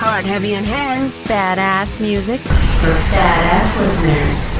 Hard, heavy, and hair. Badass music for badass listeners.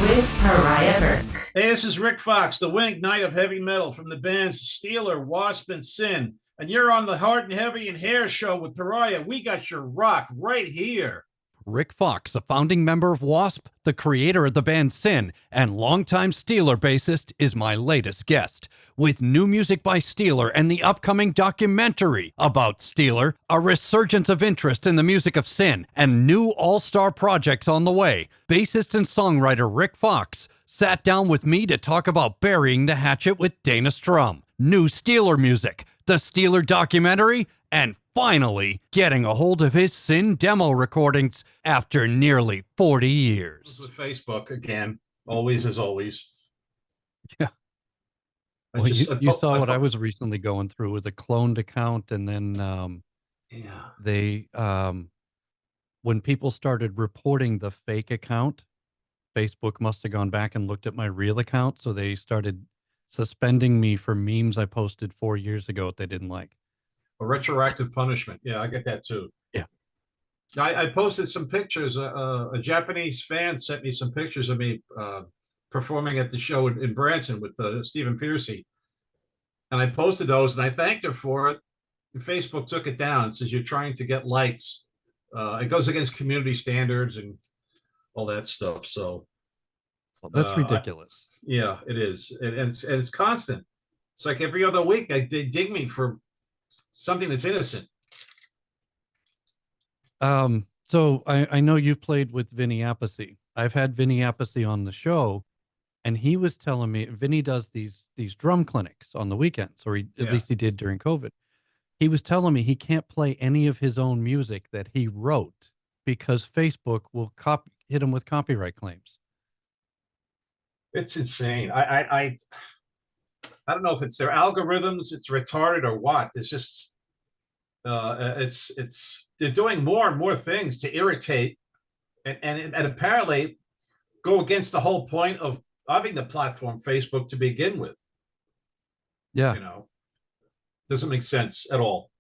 With Pariah Burke. Hey, this is Rik Fox, the winged knight of heavy metal from the bands Steeler, W.A.S.P, and Sin. And you're on the Hard and Heavy and Hair show with Pariah. We got your rock right here. Rik Fox, a founding member of W.A.S.P, the creator of the band Sin, and longtime Steeler bassist, is my latest guest. With new music by Steeler and the upcoming documentary about Steeler, a resurgence of interest in the music of Sin, and new all-star projects on the way, bassist and songwriter Rik Fox sat down with me to talk about burying the hatchet with Dana Strum, new Steeler music, the Steeler documentary, and finally getting a hold of his Sin demo recordings after nearly 40 years. This is Facebook again, always as always. Yeah. Well, you saw what I was recently going through with a cloned account, and then they when people started reporting the fake account, Facebook must have gone back and looked at my real account, so they started suspending me for memes I posted 4 years ago that they didn't like. A retroactive punishment. Yeah, I get that too. Yeah. I posted some pictures. A Japanese fan sent me some pictures of me performing at the show in Branson with Stephen Pearcy. And I posted those and I thanked her for it. And Facebook took it down. It says you're trying to get likes. It goes against community standards and all that stuff. So that's ridiculous. Yeah, it is. And it's constant. It's like every other week they dig me for something that's innocent. So I know you've played with Vinny Appice. I've had Vinny Appice on the show, and he was telling me Vinny does these drum clinics on the weekends, or at least he did during COVID. He was telling me he can't play any of his own music that he wrote because Facebook will hit him with copyright claims. It's insane. I don't know if it's their algorithms, it's retarded or what. It's just they're doing more and more things to irritate and apparently go against the whole point of having the platform Facebook to begin with. Yeah. Doesn't make sense at all.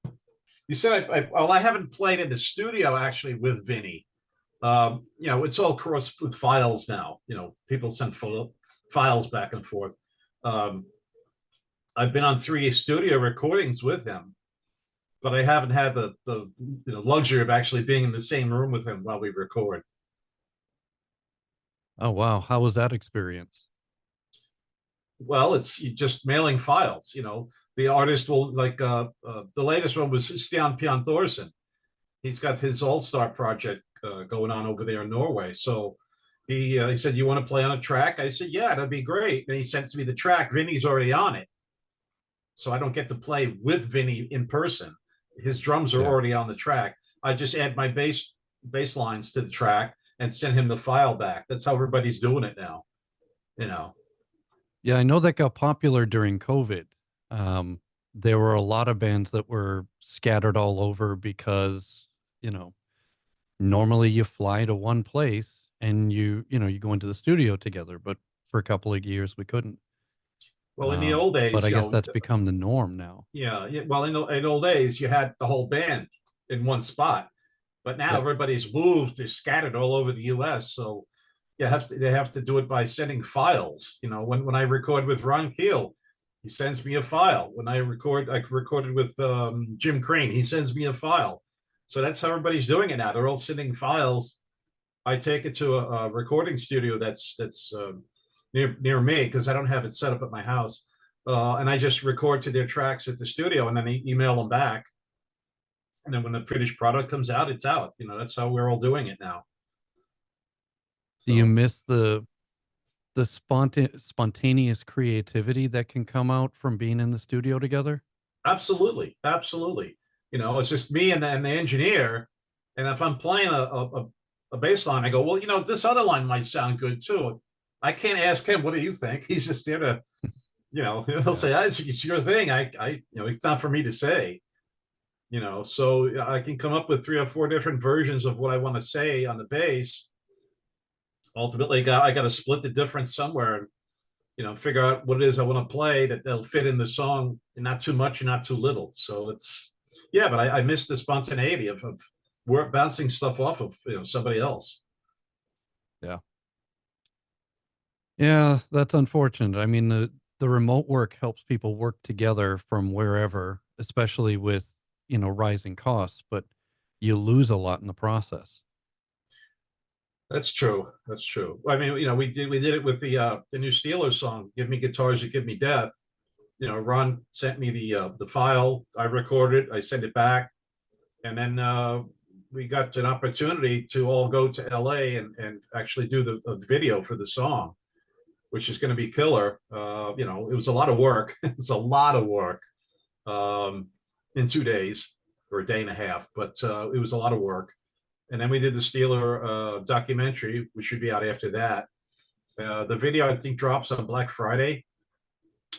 You said I haven't played in the studio actually with Vinny. It's all cross with files now. People send files back and forth. I've been on 3 studio recordings with him, but I haven't had the luxury of actually being in the same room with him while we record. Oh, wow. How was that experience? Well, it's just mailing files. The artist will the latest one was Stian Pian Thorsen. He's got his all-star project going on over there in Norway. So he said, "You want to play on a track?" I said, "Yeah, that'd be great." And he sends me the track. Vinny's already on it. So I don't get to play with Vinny in person. His drums are already on the track. I just add my bass lines to the track and send him the file back. That's how everybody's doing it now. Yeah, I know that got popular during COVID. There were a lot of bands that were scattered all over because, normally you fly to one place and you go into the studio together, but for a couple of years we couldn't. Well, in the old days, but I guess that's become the norm now. Yeah. Well, in old days, you had the whole band in one spot, but now everybody's moved. They're scattered all over the U.S. So they have to do it by sending files. When I record with Ron Keel, he sends me a file. When I recorded with Jim Crane, he sends me a file. So that's how everybody's doing it now. They're all sending files. I take it to a recording studio that's near me because I don't have it set up at my house. And I just record to their tracks at the studio and then email them back. And then when the finished product comes out, it's out. That's how we're all doing it now. Do you miss the spontaneous creativity that can come out from being in the studio together? Absolutely. Absolutely. It's just me and the engineer. And if I'm playing a bass line, I go, well, this other line might sound good too. I can't ask him, what do you think? He's just there to, he'll say, it's your thing. It's not for me to say, so I can come up with 3 or 4 different versions of what I want to say on the bass. Ultimately, I got to split the difference somewhere and, figure out what it is I want to play that'll fit in the song and not too much and not too little. So Yeah, but I missed the spontaneity of work bouncing stuff off of somebody else. Yeah. Yeah, that's unfortunate. I mean, the remote work helps people work together from wherever, especially with, rising costs, but you lose a lot in the process. That's true. That's true. I mean, we did it with the new Steelers song, "Give Me Guitars or Give Me Death." Ron sent me the file. I recorded. I sent it back, and then we got an opportunity to all go to LA and actually do the video for the song, which is going to be killer. It was a lot of work. It's a lot of work in 2 days or a day and a half, but it was a lot of work. And then we did the Steeler documentary, which should be out after that. The video, I think, drops on Black Friday,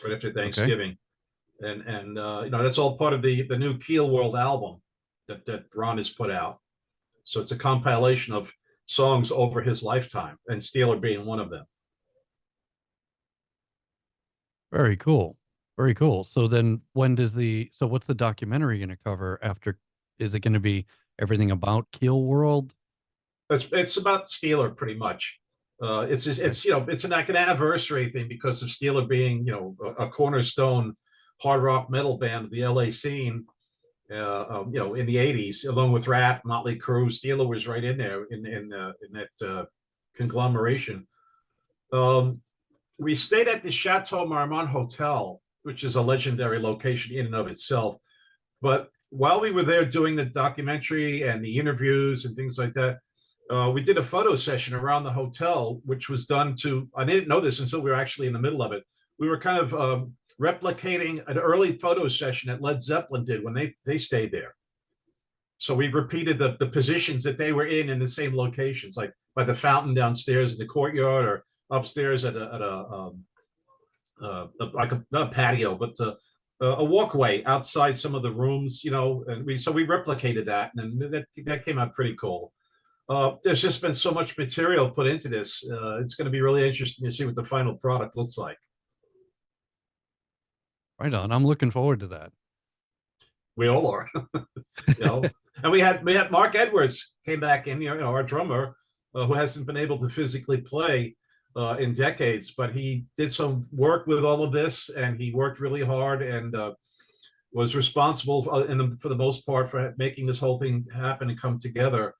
right after Okay. Thanksgiving. And that's all part of the new Keel World album that Ron has put out. So it's a compilation of songs over his lifetime, and Steeler being one of them. Very cool. Very cool. So then so what's the documentary going to cover after? Is it going to be everything about Keel World? It's about Steeler pretty much. It's like an anniversary thing because of Steeler being a cornerstone hard rock metal band of the LA scene. In the '80s, along with Rap, Motley Crue, Steeler was right in there in that conglomeration. We stayed at the Chateau Marmont Hotel, which is a legendary location in and of itself. But while we were there doing the documentary and the interviews and things like that, we did a photo session around the hotel, which was done I didn't know this until we were actually in the middle of it. We were kind of replicating an early photo session that Led Zeppelin did when they stayed there. So we repeated the positions that they were in the same locations, like by the fountain downstairs in the courtyard, or upstairs at like not a patio, but a walkway outside some of the rooms, and we replicated that, and that came out pretty cool. There's just been so much material put into this. It's going to be really interesting to see what the final product looks like. Right on. I'm looking forward to that. We all are, And we had Mark Edwards came back in, our drummer, who hasn't been able to physically play in decades, but he did some work with all of this, and he worked really hard and was responsible for the most part for making this whole thing happen and come together.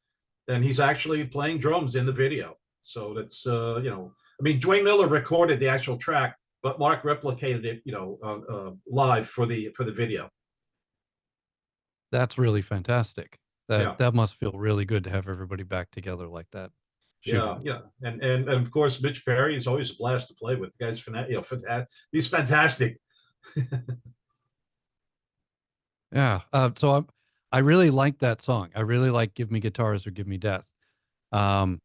And he's actually playing drums in the video. So that's Dwayne Miller recorded the actual track, but Mark replicated it, live for the video. That's really fantastic. Yeah. That must feel really good to have everybody back together like that. Shooting. Yeah. And of course, Mitch Perry is always a blast to play with. The guy's he's fantastic. Yeah. So I really like that song. I really like "Give Me Guitars or Give Me Death." Thank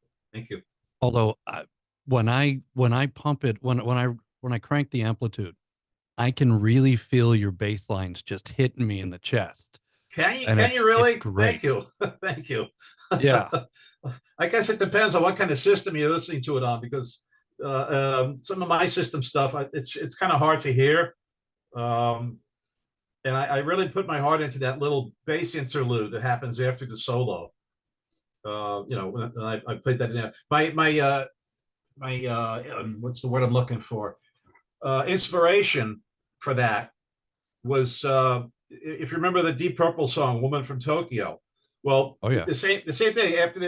you. Although when I pump it, when I crank the amplitude, I can really feel your bass lines just hitting me in the chest. Can you really? Great. Thank you. Thank you. Yeah. I guess it depends on what kind of system you're listening to it on, because some of my system stuff, it's kind of hard to hear. And I really put my heart into that little bass interlude that happens after the solo. I played that in there. My what's the word I'm looking for? Inspiration for that was if you remember the Deep Purple song "Woman from Tokyo." Well, oh yeah, the same thing. After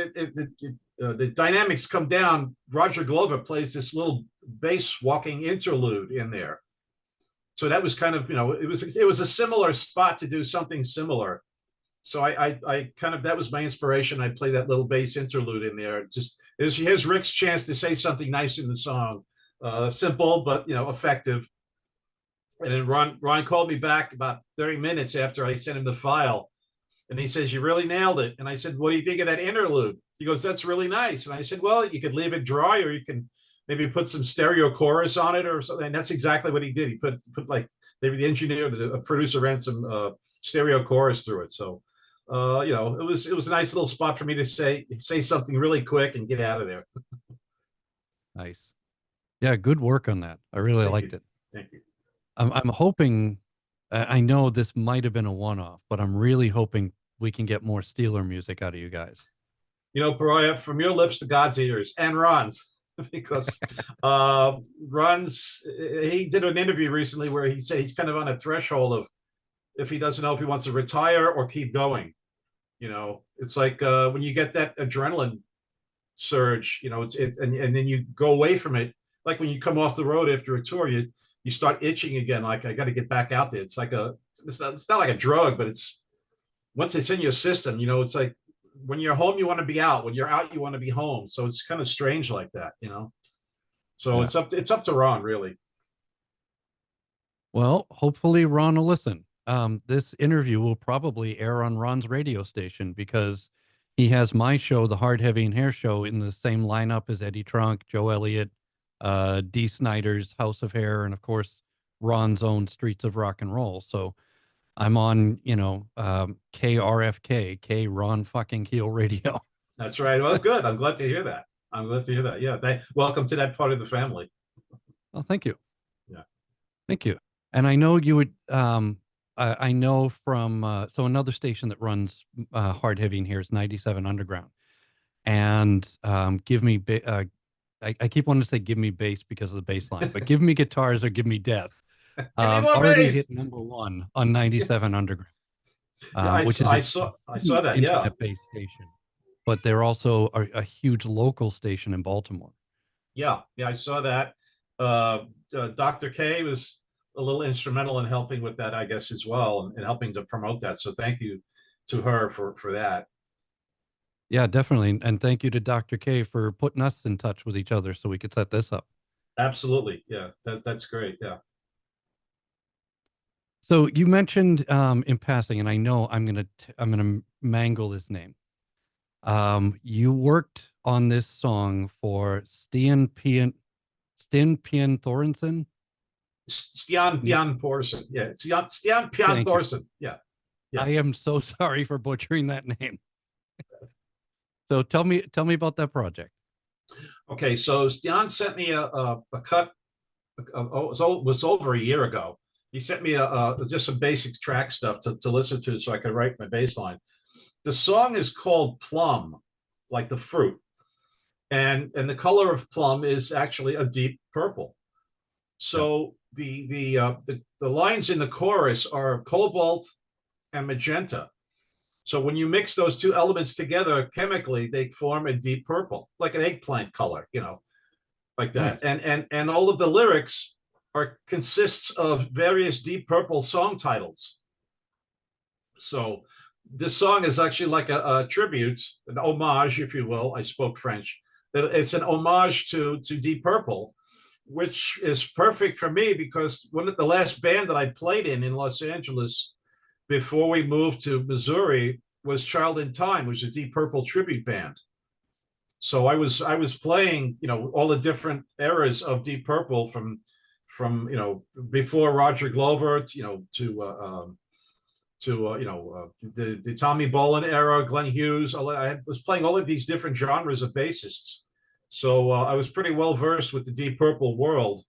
the dynamics come down, Roger Glover plays this little bass walking interlude in there. So that was kind of it was a similar spot to do something similar. So I kind of, that was my inspiration. I play that little bass interlude in there. Here's Rick's chance to say something nice in the song, simple but effective. And then Ron called me back about 30 minutes after I sent him the file. And he says, "You really nailed it." And I said, "What do you think of that interlude?" He goes, "That's really nice." And I said, "Well, you could leave it dry, or you can maybe put some stereo chorus on it or something." And that's exactly what he did. He put like maybe the engineer, the producer ran some stereo chorus through it. So, it was a nice little spot for me to say something really quick and get out of there. Nice. Yeah, good work on that. I really liked it. Thank you. I'm hoping I know this might have been a one-off, but I'm really hoping we can get more Steeler music out of you guys. Pariah, from your lips to God's ears, and Ron's, because Ron's, he did an interview recently where he said he's kind of on a threshold of if he doesn't know if he wants to retire or keep going. It's like when you get that adrenaline surge, and then you go away from it. Like when you come off the road after a tour, you start itching again. Like, I got to get back out there. It's like it's not like a drug, but it's once it's in your system, it's like when you're home, you want to be out. When you're out, you want to be home. So it's kind of strange like that, So Yeah. it's up to Ron, really. Well, hopefully Ron will listen. This interview will probably air on Ron's radio station because he has my show, the Hard, Heavy, and Hair Show, in the same lineup as Eddie Trunk, Joe Elliott, Dee Snider's House of Hair, and of course Ron's own Streets of Rock and Roll. So I'm on, KRFK, K Ron fucking Keel Radio. That's right. Well, good. I'm glad to hear that. Yeah. Welcome to that part of the family. Oh, thank you. Yeah. Thank you. And I know you would, I know from, so another station that runs Hard, Heavy, and Hair is 97 Underground. And give me, I keep wanting to say give me bass because of the bass line, but give me guitars or give me death. Already bass. hit #1 on 97 Underground, Yeah, which is I saw that. Yeah. internet-based station. But they're also a huge local station in Baltimore. Yeah, I saw that. Dr. K was a little instrumental in helping with that, I guess, as well, and helping to promote that. So thank you to her for that. Yeah, definitely. And thank you to Dr. K for putting us in touch with each other so we could set this up. Absolutely. Yeah, that's great. Yeah. So you mentioned in passing, and I know I'm gonna mangle his name. You worked on this song for Stian Pian Thorensen. Stian Pian Thorsen. Yeah, Stian Pian Thorsen. Yeah. I am so sorry for butchering that name. So tell me about that project. Okay, so Stian sent me a cut. It was over a year ago. He sent me just some basic track stuff to listen to so I could write my bass line. The song is called Plum, like the fruit. And the color of plum is actually a deep purple. So the lines in the chorus are cobalt and magenta. So when you mix those two elements together chemically, they form a deep purple, like an eggplant color, like that. Nice. And all of the lyrics consists of various deep purple song titles. So this song is actually like a tribute, an homage, if you will. I spoke French. It's an homage to Deep Purple, which is perfect for me because the last band that I played in Los Angeles before we moved to Missouri was Child in Time, which is a Deep Purple tribute band. So I was playing, all the different eras of Deep Purple from before Roger Glover, to the Tommy Bolin era, Glenn Hughes. I was playing all of these different genres of bassists. So I was pretty well versed with the Deep Purple world.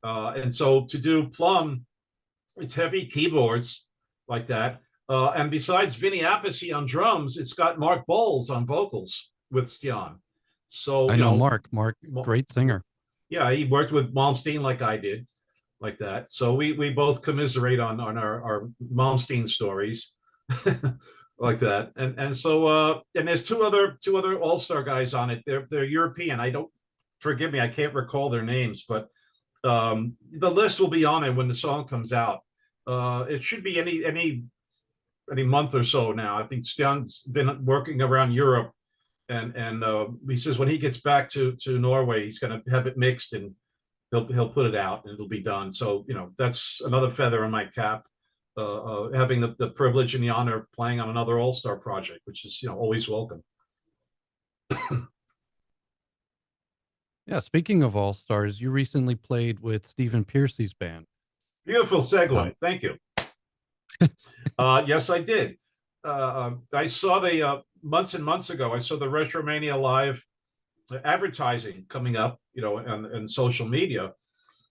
And so to do Plum, it's heavy keyboards like that. And besides Vinny Appice on drums, it's got Mark Bowles on vocals with Stian. So I know Mark, great singer. Yeah, he worked with Malmsteen like I did, like that. So we both commiserate on our Malmsteen stories, like that. And so and there's two other all-star guys on it. They're European. Forgive me, I can't recall their names, but the list will be on it when the song comes out. It should be any month or so now. I think Stian's been working around Europe, and he says when he gets back to Norway, he's going to have it mixed and he'll put it out and it'll be done. So that's another feather in my cap, having the privilege and the honor of playing on another all-star project, which is always welcome. Yeah, speaking of all-stars, you recently played with Stephen Pearcy's band. Beautiful segue. Thank you. Yes, I did. I saw the months and months ago, I saw the Retromania Live advertising coming up, and social media.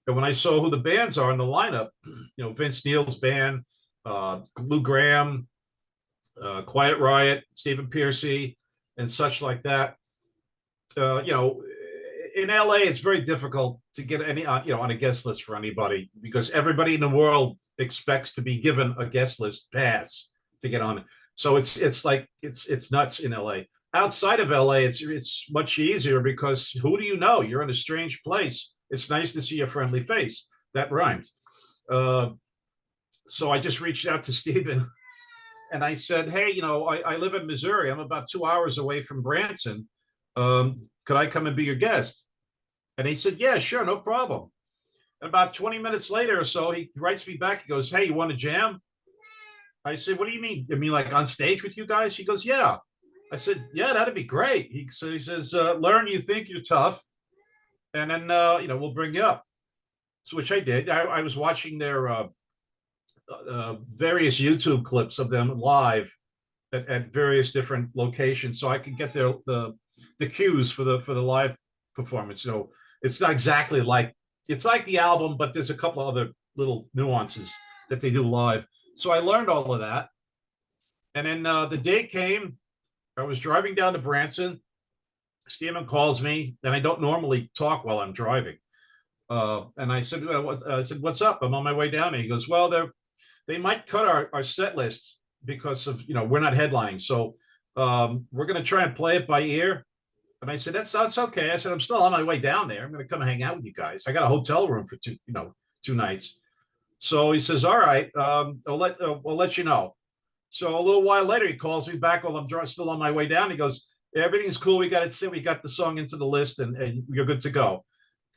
And when I saw who the bands are in the lineup, Vince Neil's band, Lou Graham, Quiet Riot, Stephen Pearcy, and such like that. In LA, it's very difficult to get any, on a guest list for anybody because everybody in the world expects to be given a guest list pass to get on it. So it's like it's nuts in LA. Outside of LA, it's much easier because who do you know? You're in a strange place. It's nice to see a friendly face. That rhymed. So I just reached out to Stephen and I said, hey, I live in Missouri. I'm about 2 hours away from Branson. Could I come and be your guest? And he said, yeah, sure, no problem. And about 20 minutes later or so, he writes me back. He goes, hey, you want to jam? I said, what do you mean? I mean, like on stage with you guys? He goes, yeah. I said, yeah, that'd be great. He says, learn you think you're tough. And then, we'll bring you up. So which I did. I was watching their various YouTube clips of them live at various different locations. So I could get the cues for the live performance. It's not exactly like, it's like the album, but there's a couple of other little nuances that they do live. So I learned all of that. And then the day came, I was driving down to Branson. Stephen calls me, and I don't normally talk while I'm driving. And I said, what's up? I'm on my way down. And he goes, well, they might cut our set list because of, we're not headlining. So we're going to try and play it by ear. And I said, that's okay. I said, I'm still on my way down there. I'm going to come hang out with you guys. I got a hotel room for 2 nights. So he says, all right, we'll let you know. So a little while later, he calls me back while I'm still on my way down. He goes, everything's cool. We got the song into the list and you're good to go.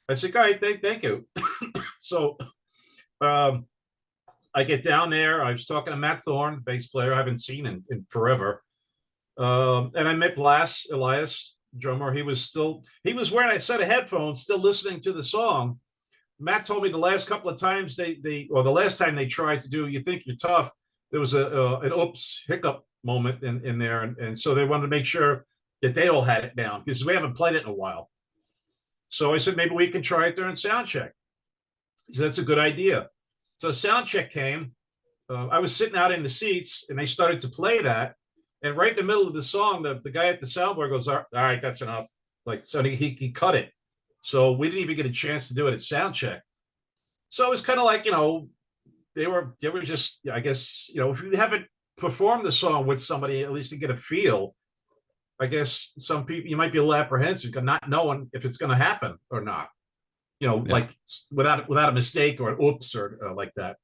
I said, all right, thank you. So I get down there. I was talking to Matt Thorne, bass player I haven't seen in forever. And I met Elias, drummer. He was wearing a set of headphones, still listening to the song. Matt told me the last couple of times the last time they tried to do You Think You're Tough, there was an hiccup moment in there. And so they wanted to make sure that they all had it down because we haven't played it in a while. So I said, maybe we can try it during sound check. He said, that's a good idea. So sound check came. I was sitting out in the seats and they started to play that. And right in the middle of the song, the guy at the soundboard goes, all right, that's enough. So he cut it. So we didn't even get a chance to do it at sound check. So it was kind of like, they were just, I guess, if you haven't performed the song with somebody, at least to get a feel, I guess some people, you might be a little apprehensive not knowing if it's going to happen or not, like without a mistake or an oops or like that.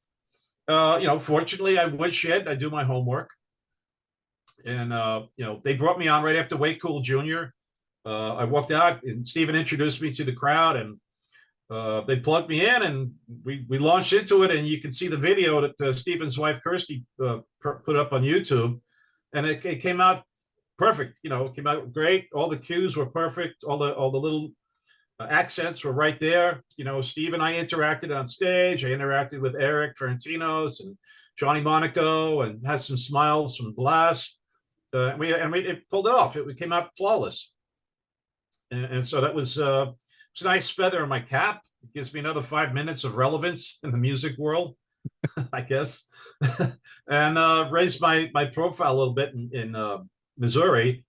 Fortunately, I woodshed. I do my homework. And, they brought me on right after Way Cool Jr. I walked out and Stephen introduced me to the crowd and they plugged me in and we launched into it. And you can see the video that Stephen's wife, Kirsty, put up on YouTube. And it came out perfect. It came out great. All the cues were perfect. All the little accents were right there. Steve and I interacted on stage. I interacted with Eric Ferentinos and Johnny Monaco and had some smiles from Blas. It pulled it off. It came out flawless. And so that was it's a nice feather in my cap. It gives me another 5 minutes of relevance in the music world, I guess, and raised my profile a little bit in Missouri,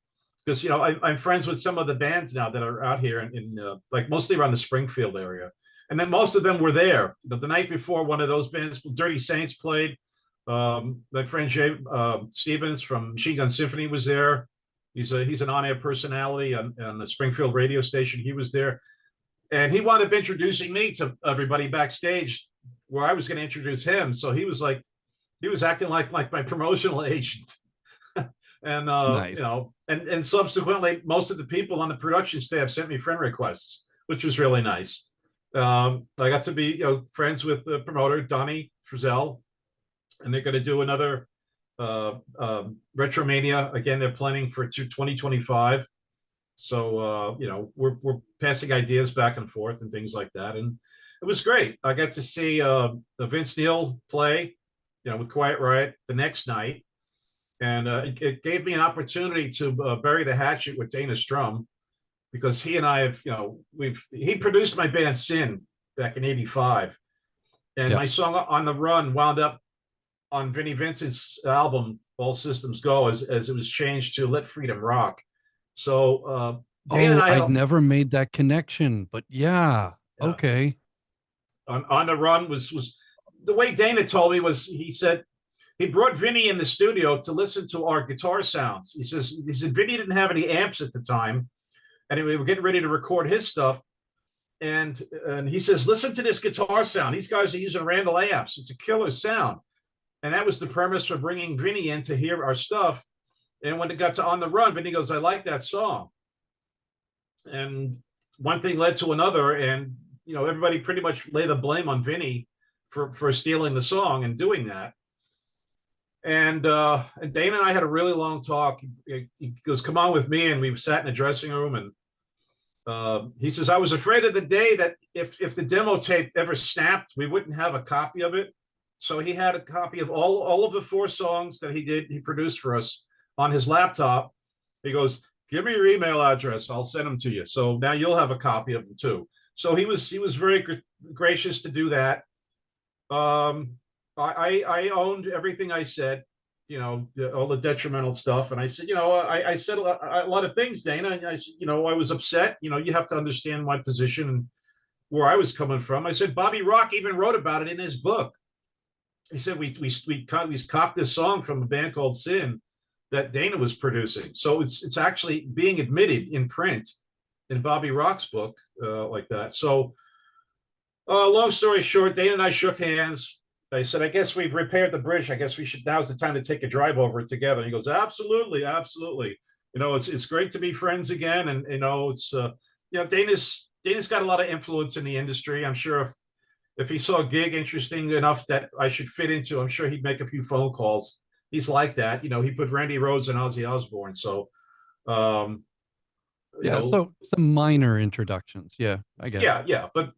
because I'm friends with some of the bands now that are out here in like mostly around the Springfield area, and then most of them were there. The night before, one of those bands, Dirty Saints, played. My friend Jay Stevens from Machine Gun Symphony was there. He's an on-air personality on the Springfield radio station. He was there, and he wound up introducing me to everybody backstage, where I was going to introduce him. So he was acting like my promotional agent. And Nice. and subsequently, most of the people on the production staff sent me friend requests, which was really nice. I got to be friends with the promoter Donnie Frizzell, and they're going to do another Retromania again. They're planning for 2025. So we're passing ideas back and forth and things like that, and it was great. I got to see Vince Neil play, with Quiet Riot the next night. And it gave me an opportunity to bury the hatchet with Dana Strum, because he and I have, he produced my band Sin back in '85, and Yeah. my song "On the Run" wound up on Vinnie Vincent's album "All Systems Go" as it was changed to "Let Freedom Rock." So Dana and Oh, I had I'd never made that connection, but yeah. yeah, Okay. on the Run was the way Dana told me was he said he brought Vinny in the studio to listen to our guitar sounds. He said Vinny didn't have any amps at the time, and we were getting ready to record his stuff. And he says, listen to this guitar sound. These guys are using Randall amps. It's a killer sound. And that was the premise for bringing Vinny in to hear our stuff. And when it got to On the Run, Vinny goes, I like that song. And one thing led to another. And, everybody pretty much lay the blame on Vinny for stealing the song and doing that. And Dana and I had a really long talk. He goes, come on with me. And we sat in the dressing room, and he says, I was afraid of the day that if the demo tape ever snapped, we wouldn't have a copy of it. So he had a copy of all of the 4 songs that he produced for us on his laptop. He goes, give me your email address. I'll send them to you. So now you'll have a copy of them too. So he was very gracious to do that. I owned everything I said, all the detrimental stuff. And I said, I said a lot of things, Dana. And I said, I was upset. You have to understand my position and where I was coming from. I said, Bobby Rock even wrote about it in his book. He said, we copped this song from a band called Sin that Dana was producing. So it's actually being admitted in print in Bobby Rock's book, like that. So long story short, Dana and I shook hands. I said, I guess we've repaired the bridge. I guess now's the time to take a drive over it together. And he goes, absolutely, absolutely. It's great to be friends again. And, it's, Dana's got a lot of influence in the industry. I'm sure if he saw a gig interesting enough that I should fit into, I'm sure he'd make a few phone calls. He's like that. He put Randy Rhoads and Ozzy Osbourne. So, so some minor introductions. Yeah, I get it. Yeah. But,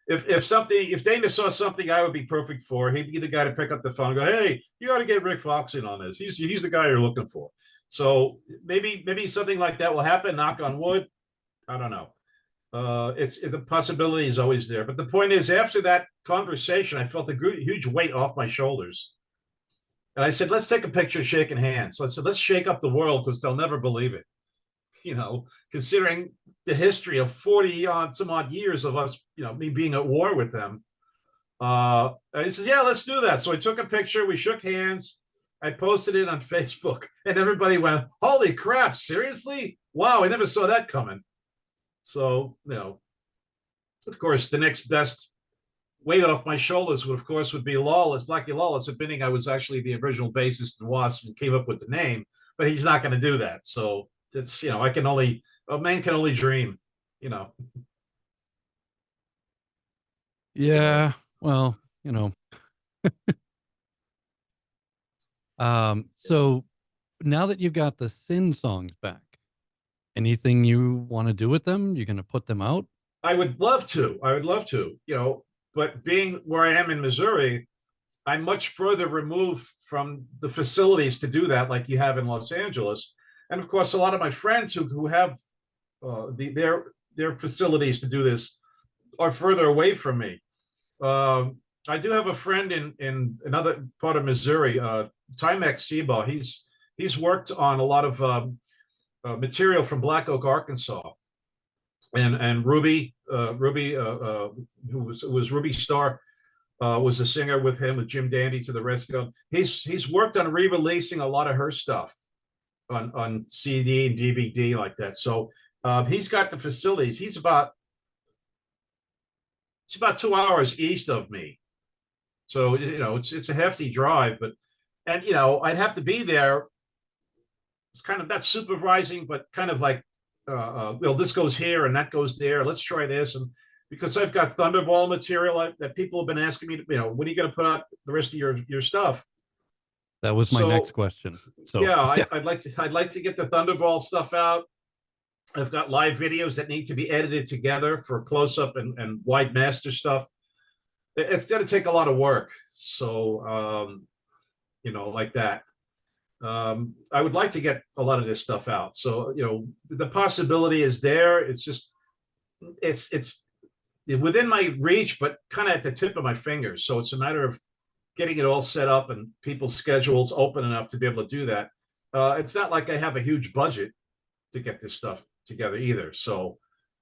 if Dana saw something I would be perfect for, he'd be the guy to pick up the phone and go, hey, you got to get Rik Fox in on this. He's the guy you're looking for. So maybe something like that will happen. Knock on wood. I don't know. The possibility is always there. But the point is, after that conversation, I felt a huge weight off my shoulders. And I said, let's take a picture shaking hands. So I said, let's shake up the world because they'll never believe it. Considering the history of 40 some odd years of us, me being at war with them. And he says, yeah, let's do that. So I took a picture. We shook hands. I posted it on Facebook and everybody went, holy crap, seriously? Wow, I never saw that coming. So, of course, the next best weight off my shoulders would be Lawless, Blackie Lawless, admitting I was actually the original bassist in W.A.S.P and came up with the name, but he's not going to do that. So it's, a man can only dream, Yeah, well, so now that you've got the Sin songs back, anything you want to do with them? You're going to put them out? I would love to, but being where I am in Missouri, I'm much further removed from the facilities to do that, like you have in Los Angeles. And of course, a lot of my friends who have their facilities to do this are further away from me. I do have a friend in another part of Missouri, Timex Seba. He's worked on a lot of material from Black Oak, Arkansas, and Ruby, who was Ruby Starr, was a singer with him, with Jim Dandy to the rescue. He's worked on re-releasing a lot of her stuff on CD and DVD like that. So he's got the facilities. He's about 2 hours east of me. So, it's a hefty drive, and I'd have to be there. It's kind of not supervising, but kind of like, this goes here and that goes there. Let's try this. And because I've got Thunderball material that people have been asking me, when are you going to put out the rest of your stuff? That was my next question. So yeah, I'd like to get the Thunderball stuff out. I've got live videos that need to be edited together for close-up and wide master stuff. It's going to take a lot of work. So, like that. I would like to get a lot of this stuff out. So, the possibility is there. It's just, it's within my reach, but kind of at the tip of my fingers. So it's a matter of getting it all set up and people's schedules open enough to be able to do that. It's not like I have a huge budget to get this stuff together either. So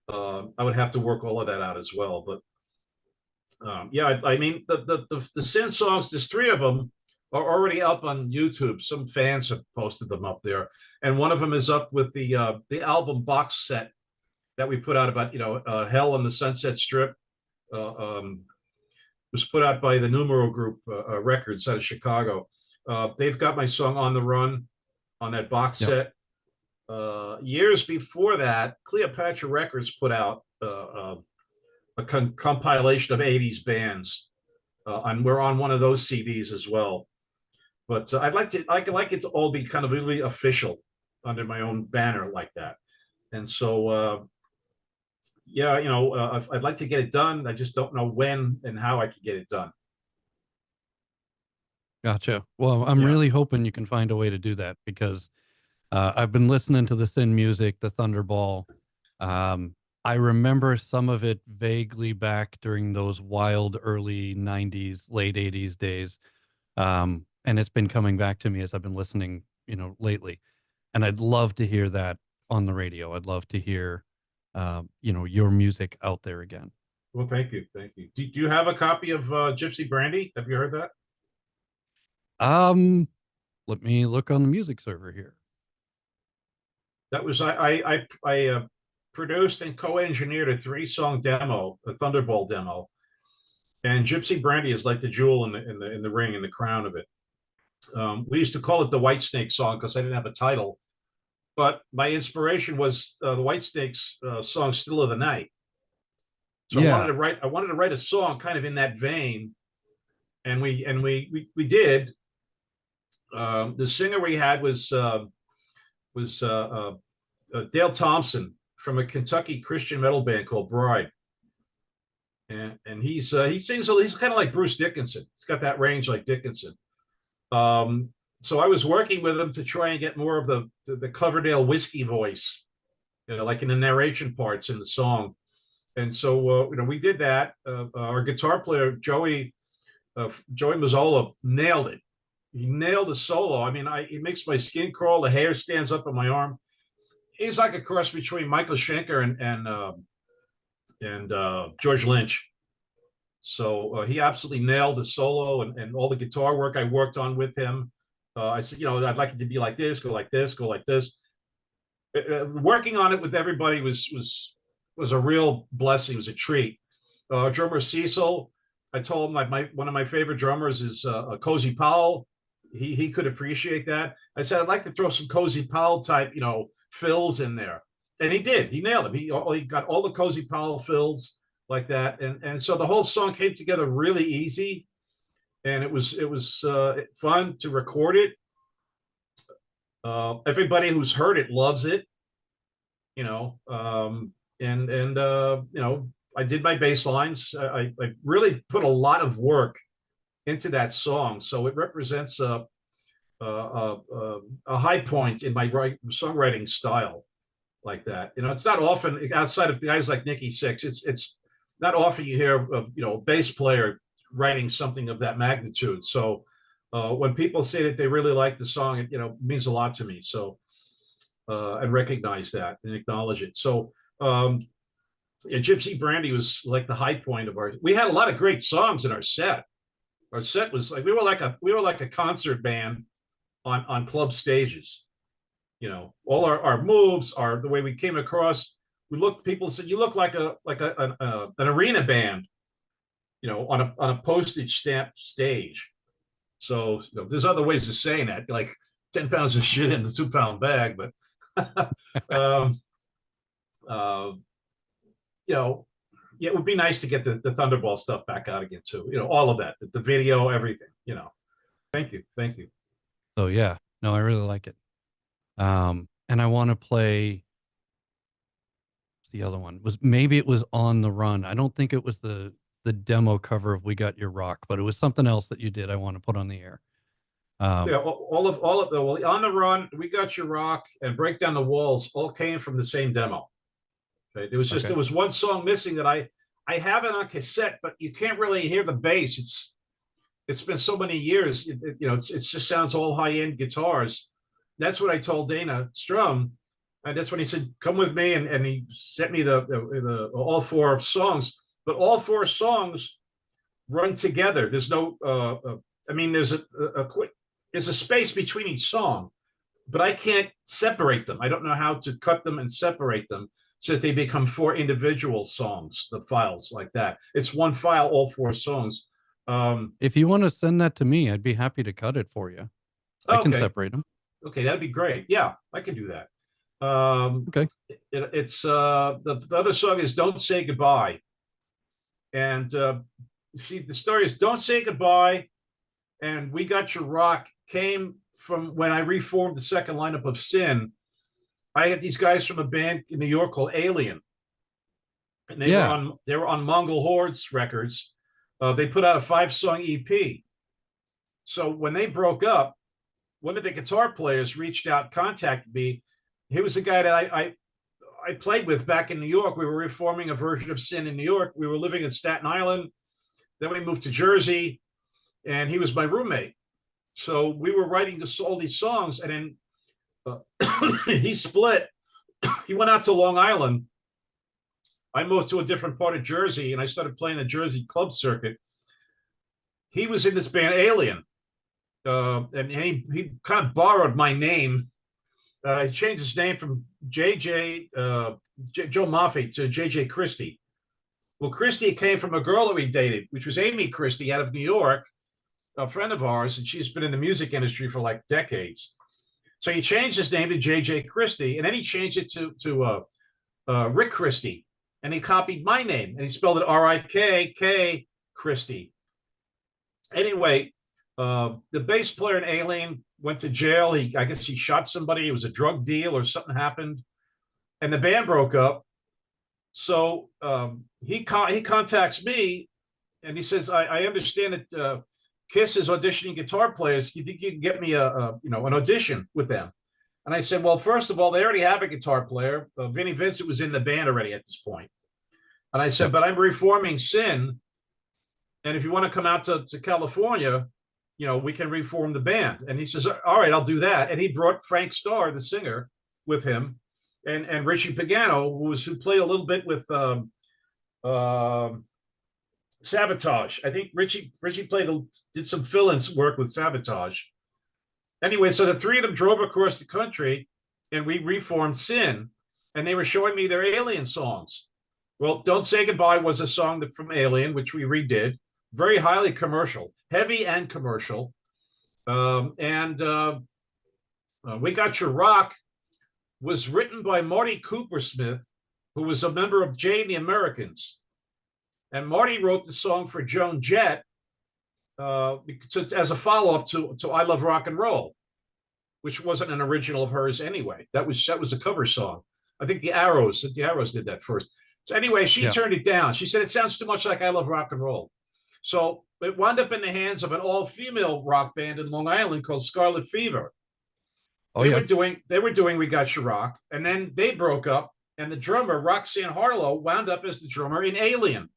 I would have to work all of that out as well. But yeah, I mean, the Sin songs, there's 3 of them are already up on YouTube. Some fans have posted them up there. And one of them is up with the album box set that we put out about, Hell on the Sunset Strip. Was put out by the Numero Group Records out of Chicago. They've got my song On the Run on that box set. Years before that, Cleopatra Records put out a compilation of 80s bands. And we're on one of those CDs as well. But I'd like it to all be kind of really official under my own banner like that. And so, yeah, I'd like to get it done. I just don't know when and how I can get it done. Gotcha. Well, I'm really hoping you can find a way to do that, because I've been listening to the Sin music, the Thunderball. I remember some of it vaguely back during those wild early 90s, late 80s days. And it's been coming back to me as I've been listening, lately. And I'd love to hear that on the radio. I'd love to hear, your music out there again. Well, thank you. Thank you. Do you have a copy of Gypsy Brandy? Have you heard that? Let me look on the music server here. That was, I produced and co-engineered a 3-song demo, a Thunderball demo. And Gypsy Brandy is like the jewel in the ring, in the crown of it. We used to call it the White Snake song because I didn't have a title, but my inspiration was the White Snakes song "Still of the Night." So I wanted to write a song kind of in that vein, and we did. The singer we had was Dale Thompson from a Kentucky Christian metal band called Bride. And he sings, he's kind of like Bruce Dickinson. He's got that range like Dickinson. So I was working with him to try and get more of the Coverdale whiskey voice, like in the narration parts in the song. And so, we did that. Our guitar player, Joey Mazzola, nailed it. He nailed the solo. I mean, it makes my skin crawl. The hair stands up on my arm. He's like a cross between Michael Schenker and George Lynch. So he absolutely nailed the solo and all the guitar work I worked on with him. I said, I'd like it to be like this, go like this, go like this. Working on it with everybody was a real blessing. It was a treat. Drummer Cecil, I told him one of my favorite drummers is Cozy Powell. He could appreciate that. I said, I'd like to throw some Cozy Powell type, fills in there. And he did. He nailed them. He got all the Cozy Powell fills like that. And so the whole song came together really easy. And it was fun to record it. Everybody who's heard it loves it, I did my bass lines. I really put a lot of work into that song. So it represents a high point in my songwriting style like that. It's not often, outside of guys like Nikki Sixx, it's not often you hear of, a bass player writing something of that magnitude. So when people say that they really like the song, it means a lot to me. So and recognize that and acknowledge it. So Gypsy Brandy was like the high point of we had a lot of great songs in our set. Our set was like we were like a concert band on club stages. All our moves, the way we came across, people said you look like an arena band, on a postage stamp stage. So there's other ways of saying that, like 10 pounds of shit in the 2-pound bag, but it would be nice to get the Thunderball stuff back out again too. All of that, the video, everything. Thank you. So yeah, no, I really like it. And I want to play. The other one it was On the Run. I don't think it was the demo cover of We Got Your Rock, but it was something else that you did. I want to put on the air. All of the On the Run, We Got Your Rock, and Break Down the Walls all came from the same demo. Okay? There was one song missing that I I have it on cassette, but you can't really hear the bass. It's been so many years. It just sounds all high end guitars. That's what I told Dana Strum, and that's when he said, "Come with me," and he sent me the all 4 songs. But all 4 songs run together. There's no, I mean, there's a space between each song, but I can't separate them. I don't know how to cut them and separate them so that they become 4 individual songs, the files like that. It's one file, all 4 songs. If you want to send that to me, I'd be happy to cut it for you. I can separate them. Okay, that'd be great. Yeah, I can do that. Okay. It's the other song is "Don't Say Goodbye," and see, the story is "Don't Say Goodbye" and "We Got Your Rock" came from when I reformed the second lineup of Sin. I had these guys from a band in New York called Alien, and they were on Mongol Hordes Records. They put out a 5-song EP. So when they broke up, one of the guitar players reached out, contacted me. He was the guy that I played with back in New York. We were reforming a version of Sin in New York. We were living in Staten Island. Then we moved to Jersey, and he was my roommate. So we were writing all these songs, and then he split. He went out to Long Island. I moved to a different part of Jersey, and I started playing the Jersey club circuit. He was in this band Alien, and he kind of borrowed my name. He changed his name from Joe Maffei to JJ Christie. Well, Christie came from a girl that we dated, which was Amy Christie out of New York, a friend of ours, and she's been in the music industry for like decades. So he changed his name to JJ Christie, and then he changed it to Rik Christie, and he copied my name, and he spelled it R-I-K-K Christie. Anyway, the bass player in Alien went to jail. I guess he shot somebody. It was a drug deal or something happened, and the band broke up. So he contacts me, and he says, "I understand that Kiss is auditioning guitar players. You think you can get me an audition with them?" And I said, "Well, first of all, they already have a guitar player. Vinnie Vincent was in the band already at this point." And I said, "But I'm reforming Sin, and if you want to come out to California, we can reform the band." And he says, "All right, I'll do that." And he brought Frank Starr, the singer, with him, and Richie Pagano, who played a little bit with Sabotage. I think Richie did some fill-in work with Sabotage. Anyway, so the 3 of them drove across the country, and we reformed Sin, and they were showing me their Alien songs. Well, "Don't Say Goodbye" was a song from Alien, which we redid. Very highly commercial, heavy and commercial. "We Got Your Rock" was written by Marty Coopersmith, who was a member of Jay and the Americans. And Marty wrote the song for Joan Jett as a follow-up to "I Love Rock and Roll," which wasn't an original of hers anyway. That was a cover song. I think the Arrows did that first. So anyway, she turned it down. She said it sounds too much like "I Love Rock and Roll." So it wound up in the hands of an all-female rock band in Long Island called Scarlet Fever. They were doing "We Got Your Rock," and then they broke up, and the drummer, Roxanne Harlow, wound up as the drummer in Alien.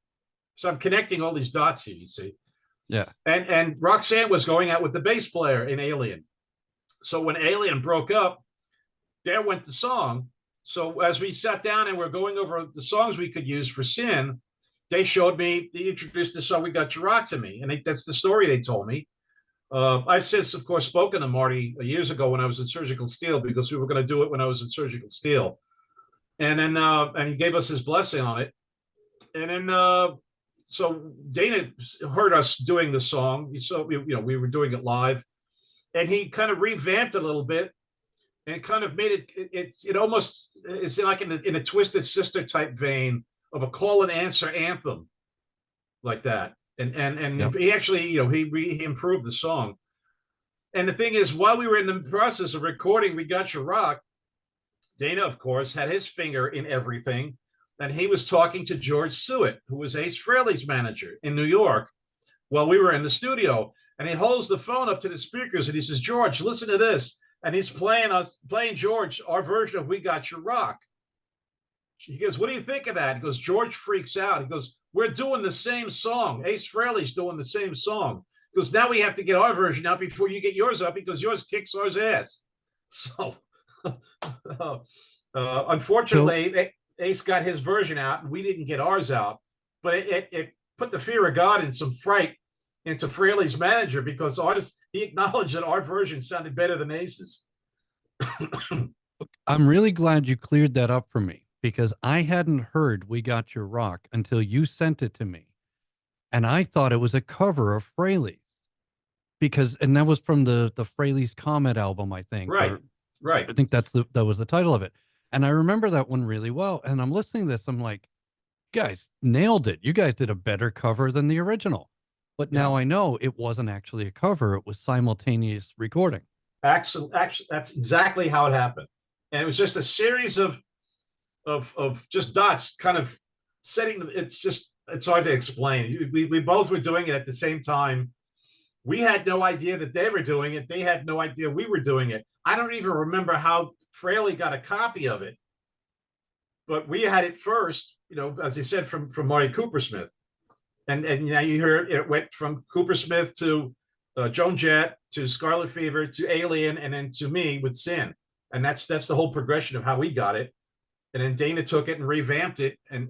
So I'm connecting all these dots here, you see. Yeah. And Roxanne was going out with the bass player in Alien. So when Alien broke up, there went the song. So as we sat down and we're going over the songs we could use for Sin, they introduced the song "We Got Your Rock" to me. And that's the story they told me. I've since, of course, spoken to Marty years ago when I was in Surgical Steel, because we were going to do it when I was in Surgical Steel. And then and he gave us his blessing on it. And then so Dana heard us doing the song. So we were doing it live, and he kind of revamped it a little bit and kind of made it almost, it's like in a Twisted Sister type vein of a call and answer anthem like that. And he actually, he improved the song. And the thing is, while we were in the process of recording "We Got Your Rock," Dana, of course, had his finger in everything. And he was talking to George Suet, who was Ace Frehley's manager in New York, while we were in the studio. And he holds the phone up to the speakers and he says, "George, listen to this." And he's playing George our version of "We Got Your Rock." He goes, what do you think of that? He goes, George freaks out. He goes, we're doing the same song. Ace Frehley's doing the same song. He goes, now we have to get our version out before you get yours up because yours kicks ours ass. So, unfortunately, Ace got his version out and we didn't get ours out. But it put the fear of God and some fright into Frehley's manager because he acknowledged that our version sounded better than Ace's. I'm really glad you cleared that up for me because I hadn't heard We Got Your Rock until you sent it to me. And I thought it was a cover of Frehley's and that was from the Frehley's Comet album, I think. Right. Right. I think that was the title of it. And I remember that one really well. And I'm listening to this. I'm like, you guys nailed it. You guys did a better cover than the original. But now I know it wasn't actually a cover. It was simultaneous recording. Actually, that's exactly how it happened. And it was just a series of just dots kind of setting. It's hard to explain. We both were doing it at the same time. We had no idea that they were doing it. They had no idea we were doing it. I don't even remember how Frehley got a copy of it, but we had it first, as you said, from Marty Coopersmith. And now you hear it went from Coopersmith to Joan Jett to Scarlet Fever to Alien and then to me with Sin. And that's the whole progression of how we got it. And then Dana took it and revamped it. And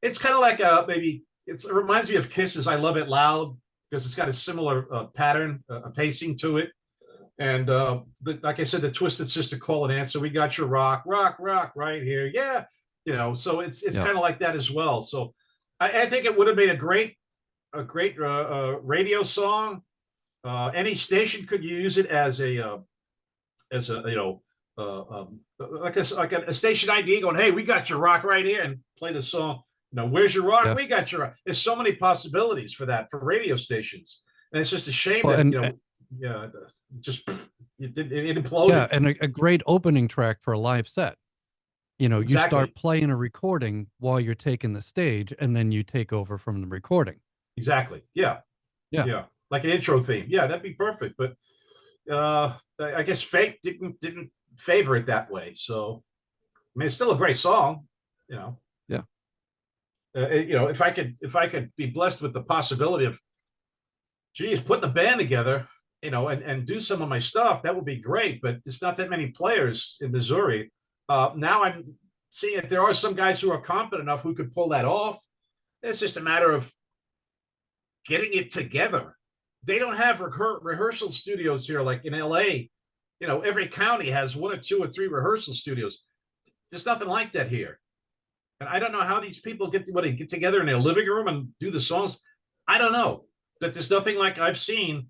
it's kind of like it reminds me of Kiss's I Love It Loud because it's got a similar pattern, a pacing to it. And like I said, the Twisted Sister Call and Answer, We Got Your Rock right here. Yeah. So it's kind of like that as well. So I think it would have made a great radio song. Any station could use it as a station ID going, hey, we got your rock right here, and play the song. Where's your rock? Yeah. We got your rock. There's so many possibilities for that for radio stations, and it's just a shame that it imploded. Yeah, and a great opening track for a live set. You start playing a recording while you're taking the stage, and then you take over from the recording. Exactly. Yeah. Like an intro theme. Yeah, that'd be perfect. But I guess fate didn't favor it that way. So, I mean, it's still a great song. Yeah. If I could be blessed with the possibility of, geez, putting a band together, and do some of my stuff, that would be great. But there's not that many players in Missouri. Now I'm seeing that there are some guys who are competent enough who could pull that off. It's just a matter of getting it together. They don't have rehearsal studios here like in LA. Every county has 1 or 2 or 3 rehearsal studios. There's nothing like that here. And I don't know how these people get together in their living room and do the songs. I don't know. But there's nothing like I've seen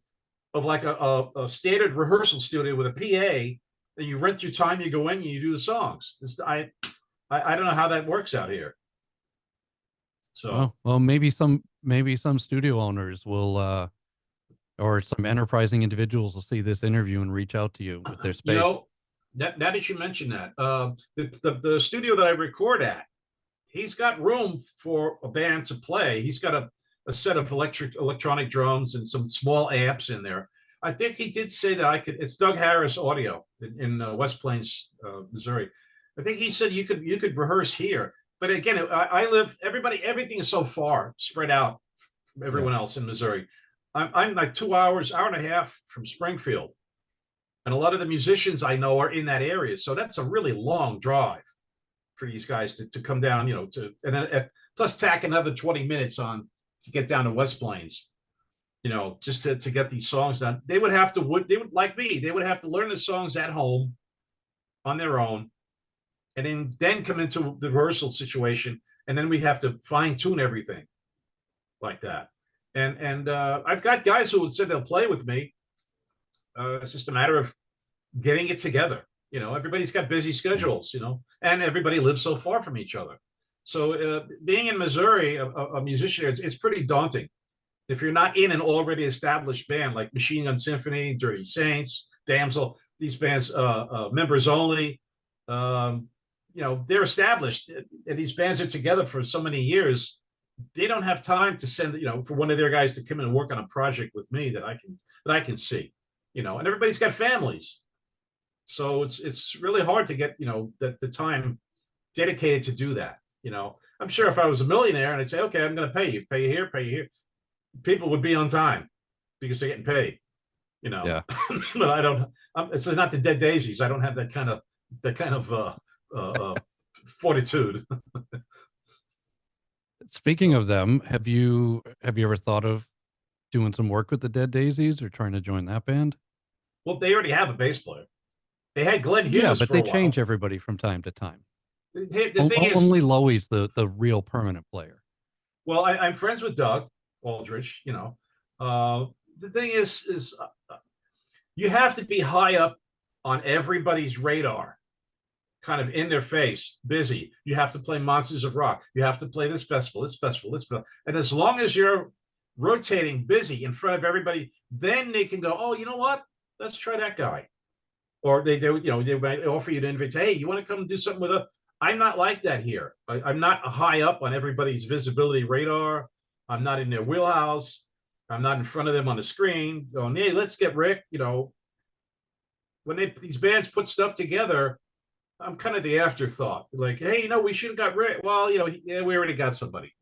of like a standard rehearsal studio with a PA. And you rent your time, you go in, and you do the songs. I don't know how that works out here. So well, maybe some studio owners will, or some enterprising individuals will see this interview and reach out to you with their space. Now that you mention that, the studio that I record at, he's got room for a band to play. He's got a set of electronic drums and some small amps in there. I think he did say that it's Doug Harris Audio in West Plains, Missouri. I think he said you could rehearse here. But again, everything is so far spread out from everyone else in Missouri. I'm like 2 hours, hour and a half from Springfield. And a lot of the musicians I know are in that area. So that's a really long drive for these guys to come down, plus tack another 20 minutes on to get down to West Plains. Just to get these songs done. They would have to learn the songs at home on their own, and then come into the rehearsal situation, and then we have to fine tune everything like that. And I've got guys who said they'll play with me. It's just a matter of getting it together. Everybody's got busy schedules, and everybody lives so far from each other. So being in Missouri, a musician, it's pretty daunting. If you're not in an already established band like Machine Gun Symphony, Dirty Saints, Damsel, these bands, members only, they're established, and these bands are together for so many years. They don't have time to send, for one of their guys to come in and work on a project with me that I can see, and everybody's got families. So it's really hard to get, the time dedicated to do that. I'm sure if I was a millionaire and I'd say, okay, I'm going to pay you here, people would be on time because they're getting paid. Yeah. But I don't. It's not the Dead Daisies. I don't have that kind of fortitude. Speaking of them, have you ever thought of doing some work with the Dead Daisies or trying to join that band? Well, they already have a bass player. They had Glenn Hughes. Yeah, but for they a while. change everybody from time to time. The thing is, only Loey's the real permanent player. well, I'm friends with Doug Aldrich. The thing is you have to be high up on everybody's radar, kind of in their face, busy. You have to play Monsters of Rock. You have to play this festival. And as long as you're rotating, busy in front of everybody, then they can go, oh, you know what? Let's try that guy. Or they might offer you an invitation. Hey, you want to come and do something with us? I'm not like that here. I'm not high up on everybody's visibility radar. I'm not in their wheelhouse. I'm not in front of them on the screen going, hey, let's get Rick. When these bands put stuff together, I'm kind of the afterthought. Like, hey, we should have got Rick. Well, we already got somebody,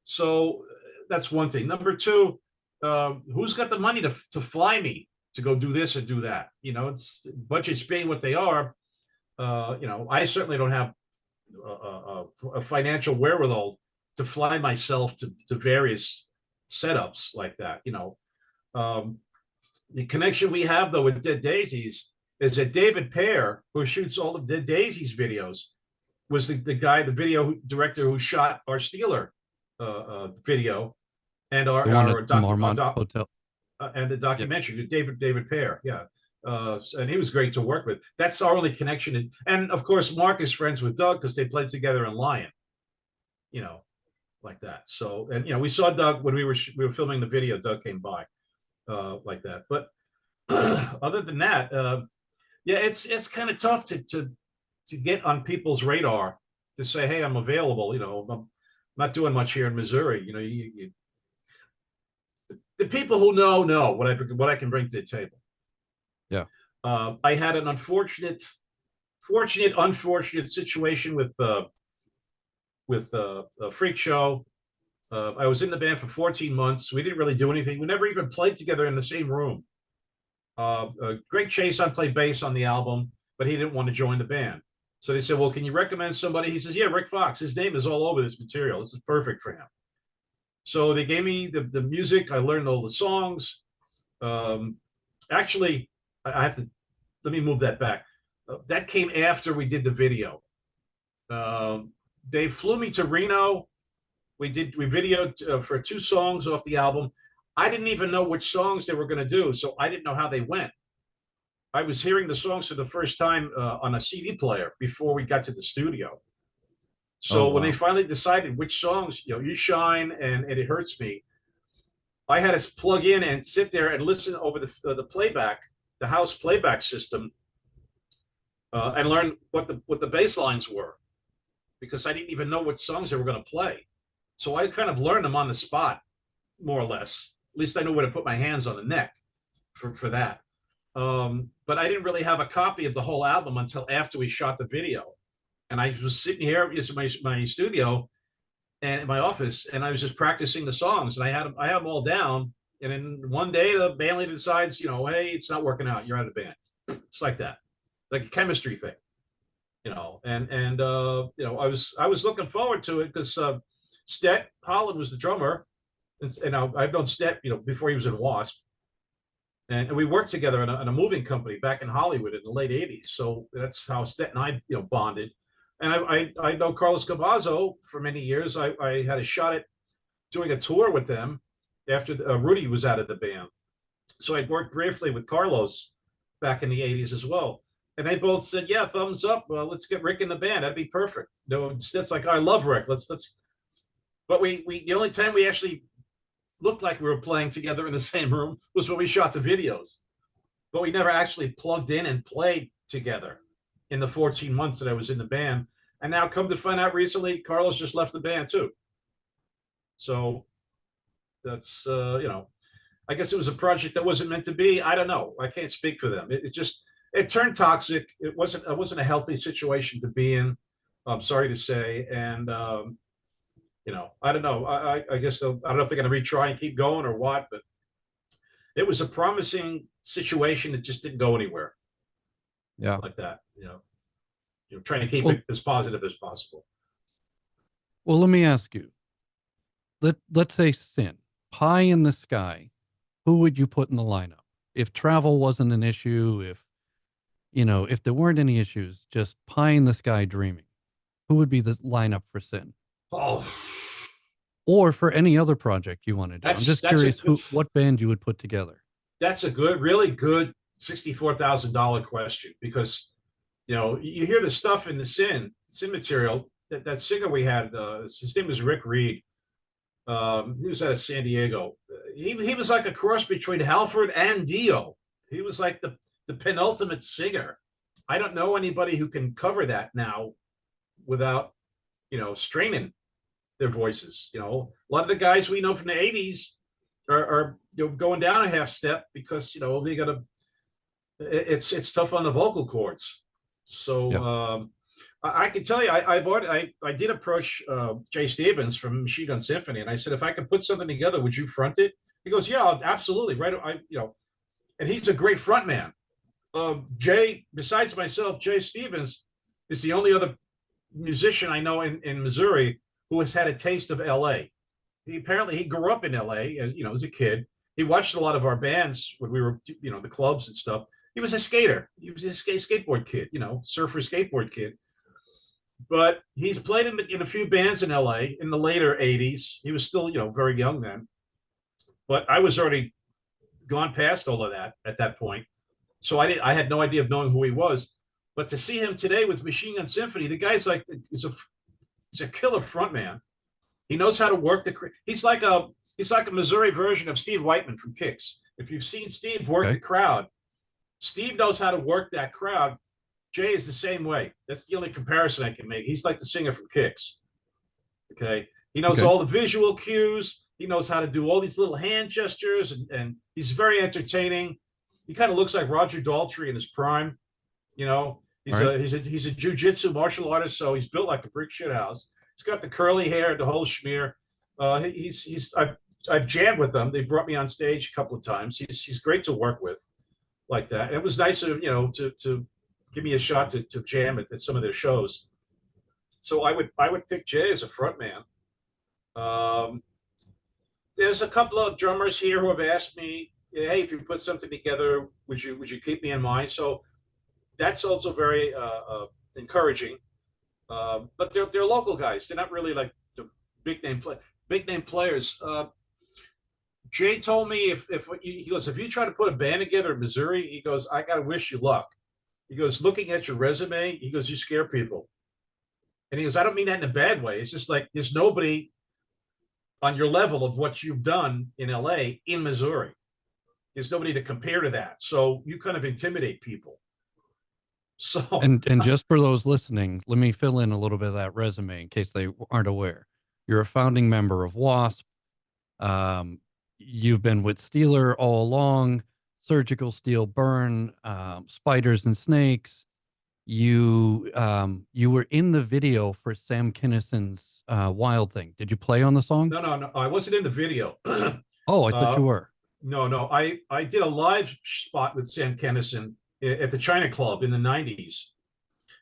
So that's one thing. Number two, who's got the money to fly me to go do this or do that? It's budgets being what they are. I certainly don't have a financial wherewithal to fly myself to various setups like that. The connection we have though with Dead Daisies is that David Pear, who shoots all of Dead Daisies videos, was the guy, the video director who shot our Steeler video and our Hotel. And the documentary. Yep. David Pear, yeah. And he was great to work with. That's our only connection. And of course, Mark is friends with Doug because they played together in Lion, like that. So, and we saw Doug when we were filming the video. Doug came by, like that. But other than that, yeah, it's kind of tough to get on people's radar to say, hey, I'm available. I'm not doing much here in Missouri. The people who know what I can bring to the table. Yeah. I had an unfortunate situation with a Freak Show. I was in the band for 14 months. We didn't really do anything. We never even played together in the same room. Greg Chason played bass on the album, but he didn't want to join the band. So they said, well, can you recommend somebody? He says, yeah, Rik Fox. His name is all over this material. This is perfect for him. So they gave me the music. I learned all the songs. Actually, let me move that back. That came after we did the video. They flew me to Reno. We videoed for 2 songs off the album. I didn't even know which songs they were going to do, so I didn't know how they went. I was hearing the songs for the first time on a CD player before we got to the studio. So when they finally decided which songs, You Shine and It Hurts Me, I had to plug in and sit there and listen over the playback, the house playback system, and learn what the bass lines were, because I didn't even know what songs they were going to play. So I kind of learned them on the spot, more or less. At least I knew where to put my hands on the neck for that. But I didn't really have a copy of the whole album until after we shot the video. And I was sitting here in my studio and in my office, and I was just practicing the songs, and I had them all down. And then one day the band leader decides, hey, it's not working out. You're out of the band. It's like that, like a chemistry thing, And I was looking forward to it because Stet Holland was the drummer, and I've known Stet, before he was in W.A.S.P. And we worked together in a moving company back in Hollywood in the late '80s. So that's how Stet and I, bonded. And I know Carlos Cavazzo for many years. I had a shot at doing a tour with them after Rudy was out of the band. So I worked briefly with Carlos back in the '80s as well. And they both said, yeah, thumbs up. Well, let's get Rick in the band. That'd be perfect. Stet's like, I love Rick. Let's. But we the only time we actually looked like we were playing together in the same room was when we shot the videos. But we never actually plugged in and played together in the 14 months that I was in the band. And now come to find out recently, Carlos just left the band too. So that's, I guess it was a project that wasn't meant to be. I don't know. I can't speak for them. It turned toxic. It wasn't a healthy situation to be in. I'm sorry to say. And, I don't know. I guess I don't know if they're going to retry and keep going or what, but it was a promising situation that just didn't go anywhere Yeah. like that, trying to keep Well, it as positive as possible. well, let me ask you. Let's say Sin, Pie in the Sky. Who would you put in the lineup if travel wasn't an issue? If there weren't any issues, just Pie in the Sky dreaming. Who would be the lineup for Sin? Oh, Or for any other project you want to do? I'm just that's curious what band you would put together. that's a really good $64,000 question, because you hear the stuff in the sin material. That singer we had, his name was Rick Reed. He was out of San Diego. He was like a cross between Halford and Dio. He was like the penultimate singer. I don't know anybody who can cover that now without straining their voices. A lot of the guys we know from the '80s are going down a half step because they got to. It's tough on the vocal cords. So Yeah. I can tell you, I did approach Jay Stevens from Machine Gun Symphony, and I said, if I could put something together, would you front it? He goes, yeah, absolutely, right. And he's a great front man. Jay, besides myself, Jay Stevens is the only other musician I know in Missouri who has had a taste of L.A. He grew up in L.A. As a kid. He watched a lot of our bands when we were, the clubs and stuff. He was a skater. He was a skateboard kid, surfer skateboard kid. But he's played in a few bands in LA in the later '80s. He was still, very young then. But I was already gone past all of that at that point. So I had no idea of knowing who he was. But to see him today with Machine Gun Symphony, the guy's like he's a killer frontman. He knows how to work he's like a Missouri version of Steve Whiteman from Kix. If you've seen Steve work the crowd, Steve knows how to work that crowd. Jay is the same way. That's the only comparison I can make. He's like the singer from Kix. Okay. He knows all the visual cues. He knows how to do all these little hand gestures, and he's very entertaining. He kind of looks like Roger Daltrey in his prime. He's a jiu-jitsu martial artist, so he's built like a brick shit house. He's got the curly hair, the whole schmear. I've jammed with them. They brought me on stage a couple of times. He's great to work with like that. And it was nice of to give me a shot to jam at some of their shows. So I would pick Jay as a front man. There's a couple of drummers here who have asked me, hey, if you put something together, would you keep me in mind? So that's also very encouraging. But they're local guys. They're not really like the big name players. Jay told me if he goes, if you try to put a band together in Missouri, he goes, I gotta wish you luck. He goes, looking at your resume, he goes, you scare people. And he goes, I don't mean that in a bad way. It's just like there's nobody on your level of what you've done in LA in Missouri. There's nobody to compare to that. So you kind of intimidate people. So and just for those listening, let me fill in a little bit of that resume in case they aren't aware. You're a founding member of W.A.S.P. You've been with Steeler all along, Surgical Steel Burn, Spiders and Snakes. You were in the video for Sam Kinnison's Wild Thing. Did you play on the song? No. I wasn't in the video. Oh, I thought you were. No. I did a live spot with Sam Kinison at the China Club in the '90s.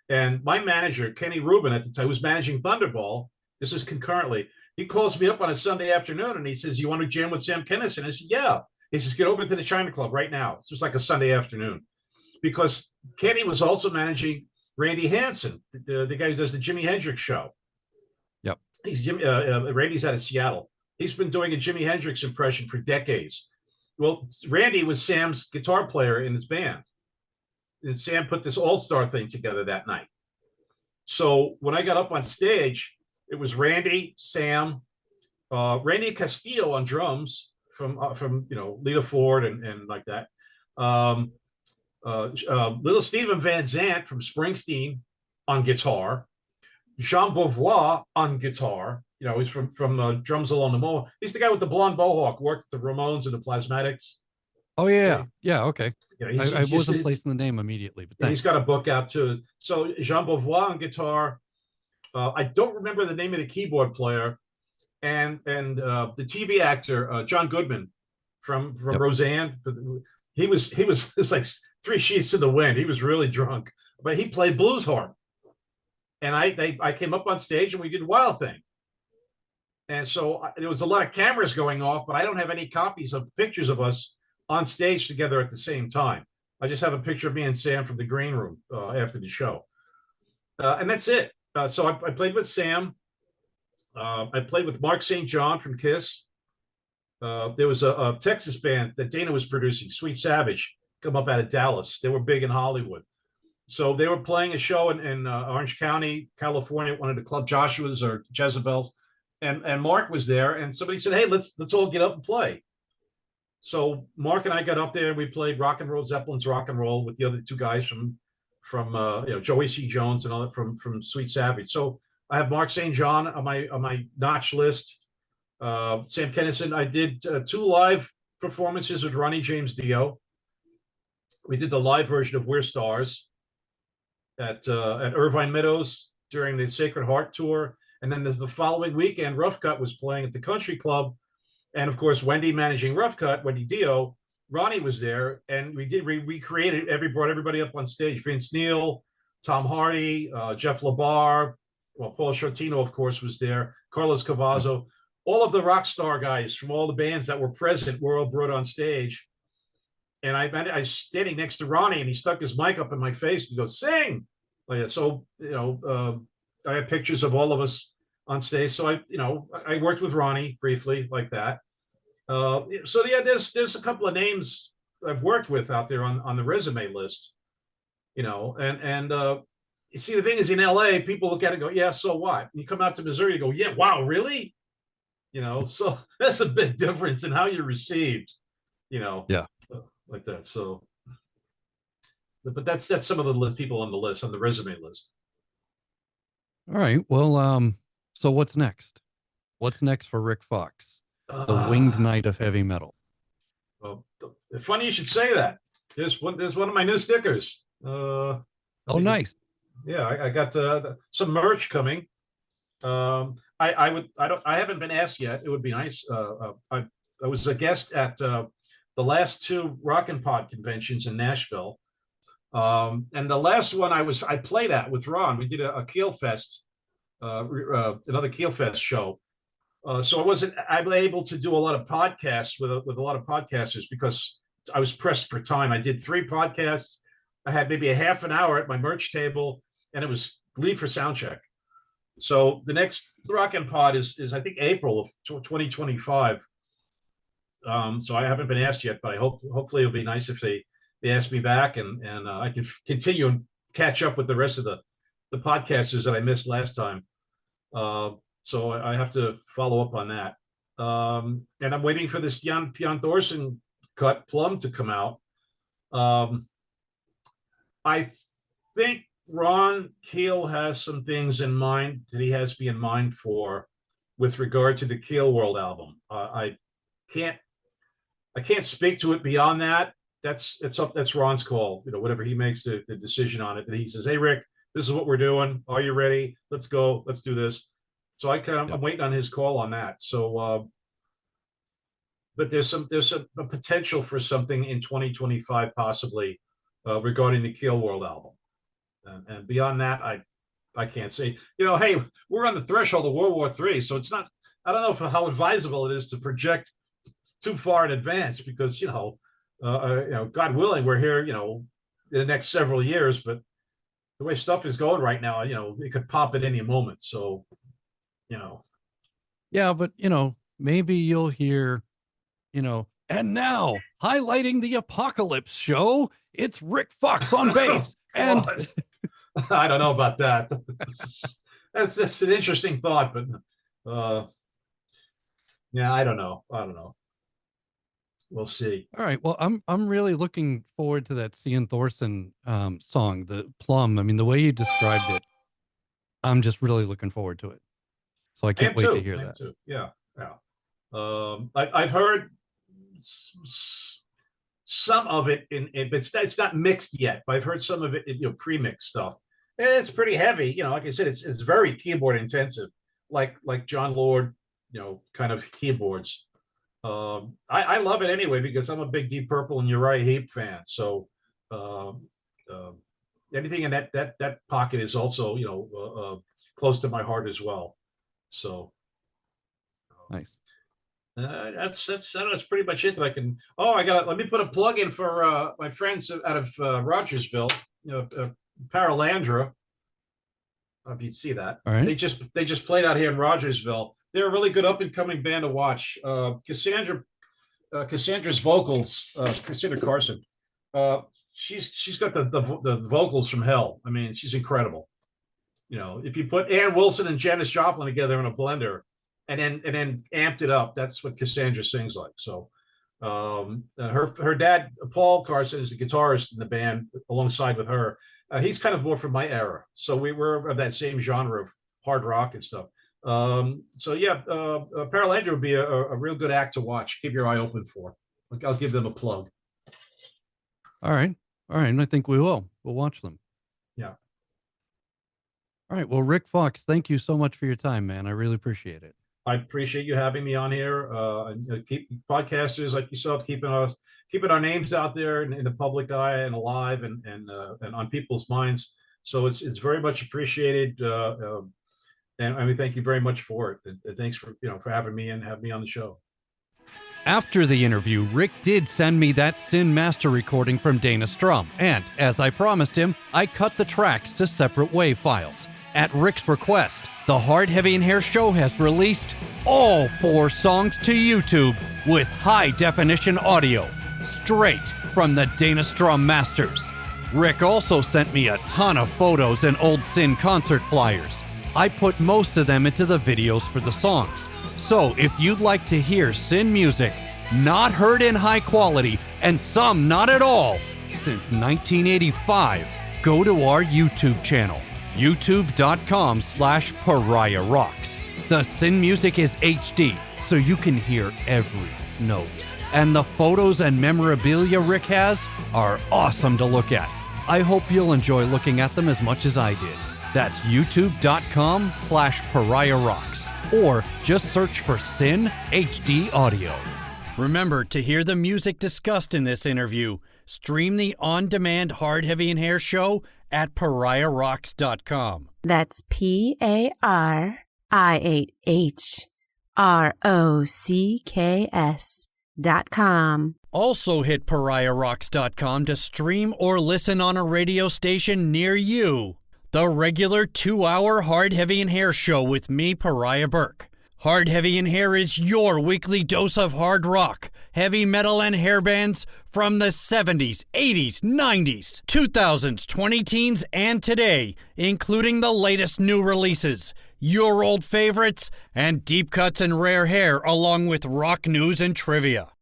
And my manager, Kenny Rubin, at the time, was managing Thunderball. This is concurrently. He calls me up on a Sunday afternoon and he says, you want to jam with Sam Kinison? I said, yeah. He says, get over to the China Club right now. It was like a Sunday afternoon. Because Kenny was also managing Randy Hansen, the guy who does the Jimi Hendrix show. Yep. Randy's out of Seattle. He's been doing a Jimi Hendrix impression for decades. Well, Randy was Sam's guitar player in his band. And Sam put this all-star thing together that night. So when I got up on stage, it was Randy, Sam, Randy Castillo on drums from Lita Ford and like that. Little Stephen Van Zandt from Springsteen on guitar. Jean Beauvoir on guitar. He's from Drums Along the Mo. He's the guy with the blonde mohawk, worked at the Ramones and the Plasmatics. Oh yeah. Okay. I wasn't he's, placing the name immediately, but he's got a book out too. So Jean Beauvoir on guitar, I don't remember the name of the keyboard player, and the TV actor John Goodman from Roseanne. He was it was like Three Sheets in the Wind. He was really drunk, but he played blues horn. And I came up on stage and we did Wild Thing. And so there was a lot of cameras going off, but I don't have any copies of pictures of us on stage together at the same time. I just have a picture of me and Sam from the green room after the show. And that's it. So I played with Sam. I played with Mark St. John from Kiss. There was a Texas band that Dana was producing, Sweet Savage, come up out of Dallas. They were big in Hollywood. So they were playing a show in Orange County, California, one of the Club Joshua's or Jezebel's. And Mark was there, and somebody said, "Hey, let's all get up and play." So Mark and I got up there, and we played Rock and Roll, Zeppelin's Rock and Roll, with the other two guys from Joey C. Jones and all that from Sweet Savage. So I have Mark St. John on my notch list. Sam Kennison. I did 2 live performances with Ronnie James Dio. We did the live version of We're Stars at Irvine Meadows during the Sacred Heart tour. And then the following weekend, Rough Cut was playing at the Country Club. And of course, Wendy managing Rough Cut, Wendy Dio, Ronnie was there. And we brought everybody up on stage. Vince Neil, Tom Hardy, Jeff LaBar, Paul Shortino, of course, was there. Carlos Cavazzo, all of the rock star guys from all the bands that were present were all brought on stage. And I was standing next to Ronnie, and he stuck his mic up in my face and goes, "Sing!" So I have pictures of all of us on stage. So I worked with Ronnie briefly like that. So yeah, there's a couple of names I've worked with out there on the resume list. And you see, the thing is, in LA, people look at it and go, "Yeah, so what?" And you come out to Missouri, you go, "Yeah, wow, really?" So that's a big difference in how you're received. Yeah. Like that. So, but that's some of the people on the list, on the resume list. All right. Well, so what's next? What's next for Rik Fox, the winged knight of heavy metal? Well, funny you should say that. There's one of my new stickers. Oh, nice. Yeah, I got some merch coming. I haven't been asked yet. It would be nice. I was a guest at the last 2 Rockin' Pod conventions in Nashville. And the last one I played at with Ron. We did a Keel Fest, another Keel Fest show. So I'm able to do a lot of podcasts with a lot of podcasters because I was pressed for time. I did 3 podcasts. I had maybe a half an hour at my merch table, and it was leave for sound check. So the next Rockin' Pod is I think April of 2025. So I haven't been asked yet, but hopefully it'll be nice if they ask me back, and I can continue and catch up with the rest of the podcasters that I missed last time. So I have to follow up on that. And I'm waiting for this Jan Thorsen cut Plum to come out. I think Ron Keel has some things in mind that he has me in mind for with regard to the Keel World album. I can't speak to it beyond that. That's Ron's call. Whatever he makes the decision on it. And he says, "Hey, Rick, this is what we're doing. Are you ready? Let's go. Let's do this." So I'm waiting on his call on that. So, but there's a potential for something in 2025 possibly regarding the Keel World album, and beyond that, I can't say. Hey, we're on the threshold of World War III, so it's not. I don't know how advisable it is to project too far in advance because God willing, we're here in the next several years, but the way stuff is going right now, it could pop at any moment. So, yeah, but maybe you'll hear, and now highlighting the Apocalypse show, it's Rik Fox on bass. And I don't know about that. That's an interesting thought, but yeah, I don't know. We'll see. All right. Well, I'm really looking forward to that Cian Thorsen song, the Plum. I mean, the way you described it, I'm just really looking forward to it. So I can't wait to hear that. Too. Yeah. I've heard some of it but it's not mixed yet. But I've heard some of it in pre-mixed stuff. It's pretty heavy. Like I said, it's very keyboard intensive, like John Lord, kind of keyboards. I love it anyway because I'm a big Deep Purple and Uriah Heep fan. So um, uh, anything in that pocket is also close to my heart as well. So Nice. that's pretty much it that I can. Oh, let me put a plug in for my friends out of Rogersville. Paralandra. If you'd see that. All right. They just played out here in Rogersville. They're a really good up and coming band to watch. Cassandra's vocals, Cassandra Carson. She's got the vocals from hell. I mean, she's incredible. If you put Ann Wilson and Janis Joplin together in a blender and then amped it up, that's what Cassandra sings like. So her dad, Paul Carson, is the guitarist in the band alongside with her. He's kind of more from my era. So we were of that same genre of hard rock and stuff. Paralandra would be a real good act to watch. Keep your eye open for. I'll give them a plug. All right. I think we will. We'll watch them. Yeah. All right. Well, Rik Fox, thank you so much for your time, man. I really appreciate it. I appreciate you having me on here. And keep podcasters like yourself keeping our names out there in the public eye and alive and on people's minds. So it's very much appreciated. And I mean, thank you very much for it. And thanks for having me and having me on the show. After the interview, Rik did send me that Sin master recording from Dana Strum, and as I promised him, I cut the tracks to separate WAV files. At Rik's request, the Hard, Heavy, and Hair show has released all 4 songs to YouTube with high-definition audio, straight from the Dana Strum masters. Rik also sent me a ton of photos and old Sin concert flyers. I put most of them into the videos for the songs. So if you'd like to hear Sin music not heard in high quality and some not at all since 1985, go to our YouTube channel, youtube.com/Pariah Rocks. The Sin music is HD, so you can hear every note. And the photos and memorabilia Rik has are awesome to look at. I hope you'll enjoy looking at them as much as I did. That's youtube.com/Pariah Rocks. Or just search for Sin HD Audio. Remember, to hear the music discussed in this interview, stream the on-demand Hard, Heavy, and Hair show at pariahrocks.com. That's PARIAHROCKS.com. Also hit pariahrocks.com to stream or listen on a radio station near you. The regular 2-hour Hard, Heavy, and Hair show with me, Pariah Burke. Hard, Heavy, and Hair is your weekly dose of hard rock, heavy metal, and hair bands from the 70s, 80s, 90s, 2000s, 20-teens, and today, including the latest new releases, your old favorites, and deep cuts and rare hair, along with rock news and trivia.